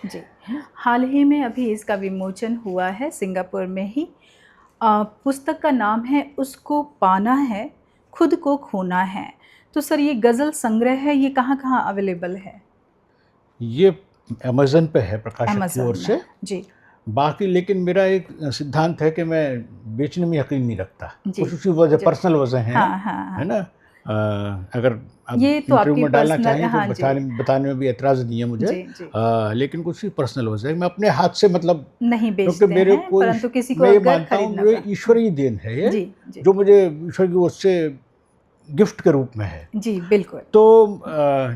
जी। हाल ही में अभी इसका विमोचन हुआ है सिंगापुर में ही। पुस्तक का नाम है उसको पाना है, खुद को खोना है। तो सर ये गज़ल संग्रह है, ये कहाँ-कहाँ अवेलेबल है? ये अमेज़न पे है प्रकाशक की ओर अमेज़न में। से। जी, बाकी लेकिन मेरा एक सिद्धांत है कि मैं बेचने में यकीन नहीं रखता। जी। कुछ उसकी वजह जो पर्सनल वजह हैं, हाँ, हाँ, है हाँ। ना? अगर आप ये तो इंटरव्यू आपकी में डालना पर्सनल चाहेंगे तो हाँ जी। बताने में भी ऐतराज़ नहीं है मुझे। जी, जी। लेकिन कुछ ही पर्सनल वजह है। मैं अपने हाथ से मतलब नहीं क्योंकि बेचते मेरे हैं, को परंतु किसी को मैं ये अगर मानता हूँ खरीदना मेरे पड़ा ईश्वरीय देन है ये, जी, जी। जो मुझे ईश्वर की ओर से गिफ्ट के रूप में है। जी, बिल्कुल। तो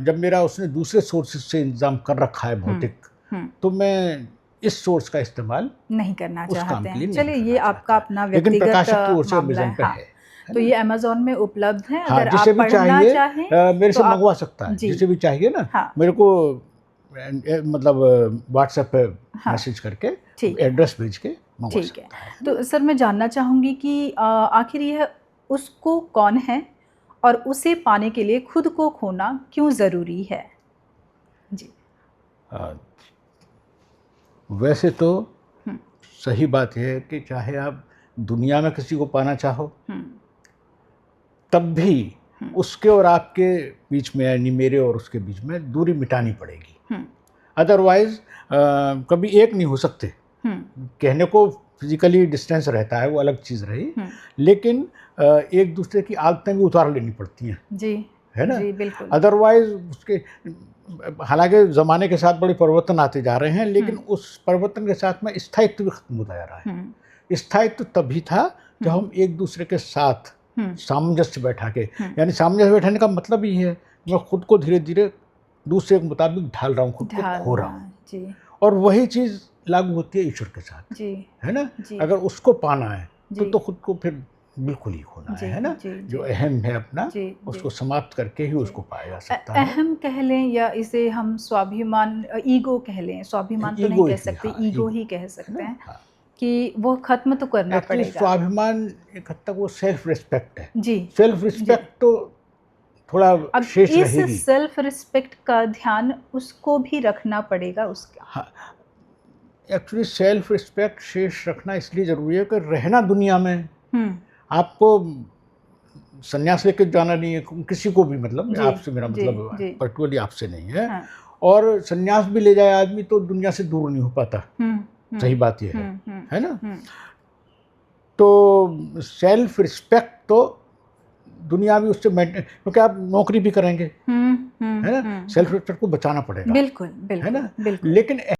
जब मेरा उसने दूसरे सोर्सेज से इंतज़ाम कर रखा है हुँ, भौतिक, हुँ। तो मैं इस सोर्स का इस्तेमाल नहीं करना उस काम चाहते के लिए हैं। नहीं चलिए ये करना आपका चाहता। अपना लेकिन व्यक्तिगत प्रकाशक की ओर से मामला अमेज़न है, पे हाँ। है तो ना? ये अमेज़न में उपलब्ध है, हाँ, अगर जिसे आप भी पढ़ना चाहिए चाहें मेरे तो से आप मंगवा सकता है। जी, जिसे भी चाहिए ना, हाँ, मेरे को मतलब व्हाट्सएप पे हाँ, मैसेज करके ठीक है, एड्रेस भेज के मंगवा ठीक है। सकता है ना? तो सर मैं जानना चाहूँगी कि आखिर यह उसको कौन है और उसे पाने के लिए खुद को खोना क्यों ज़रूरी है? जी। अ, वैसे तो हुँ, सही बात है कि चाहे आप दुनिया में किसी को पाना चाहो, हुँ, तब भी हुँ, उसके और आपके बीच में यानी मेरे और उसके बीच में दूरी मिटानी पड़ेगी। हुँ, अदरवाइज़ कभी एक नहीं हो सकते। हुँ, कहने को फिजिकली डिस्टेंस रहता है, वो अलग चीज़ रही, हुँ। लेकिन एक दूसरे की आदतें भी उतार लेनी पड़ती हैं, जी, है ना? जी, बिल्कुल। अदरवाइज़ उसके हालांकि ज़माने के साथ बड़े परिवर्तन आते जा रहे हैं, हुँ, लेकिन उस परिवर्तन के साथ में स्थायित्व भी खत्म होता जा रहा हुँ, है। स्थायित्व तभी था जब हुँ, हम एक दूसरे के साथ हुँ, सामंजस्य बैठा के, हुँ। यानी सामंजस्य बैठाने का मतलब ही है कि मैं खुद को धीरे धीरे दूसरे के मुताबिक ढाल रहा हूँ, खुद को खो ढालना, रहा हूँ। जी, और वही चीज़ लागू होती है ईश्वर के साथ, जी, है ना? जी, अगर उसको पाना है जी, तो खुद को फिर बिल्कुल ही खोना जी, है ना? जी, जो जी, अहम है अपना, जी, जी, उसको समाप्त करके ही जी। उसको पाया जा सकता है। अहम कह लें या इसे हम स्वाभिमान ईगो कह लें, स्वाभिमान तो नहीं ईगो कह ही, सकते, हाँ, ईगो ईगो, ही कह है सकते ना? हैं हाँ। कि वो ख़त्म तो करना एक्चुअली पड़ेगा। स्वाभिमान एक हद तक वो सेल्फ रिस्पेक्ट है। जी, सेल्फ जी। रिस्पेक्ट तो थोड़ा अब शेष इस रहेगी। सेल्फ रिस्पेक्ट का ध्यान उसको भी रखना पड़ेगा उसका। हाँ, एक्चुअली सेल्फ रिस्पेक्ट शेष रखना इसलिए ज़रूरी है कि रहना दुनिया में, हुँ, आपको संन्यास लेके जाना नहीं है किसी को भी, मतलब जी, आपसे मेरा जी, मतलब जी। पर्टिकुलरली आपसे नहीं है। हाँ। और संन्यास भी ले जाए आदमी तो दुनिया से दूर नहीं हो पाता। हुँ, हुँ, सही बात ये हुँ, हुँ, है ना? हुँ, तो सेल्फ रिस्पेक्ट तो दुनिया भी उससे मेंटेन, क्योंकि आप नौकरी भी करेंगे, हुँ, हुँ, है ना? हुँ, सेल्फ हुँ। रिस्पेक्ट को बचाना पड़ेगा, बिल्कुल, है बिल्कुल, ना? बिल्कुल। लेकिन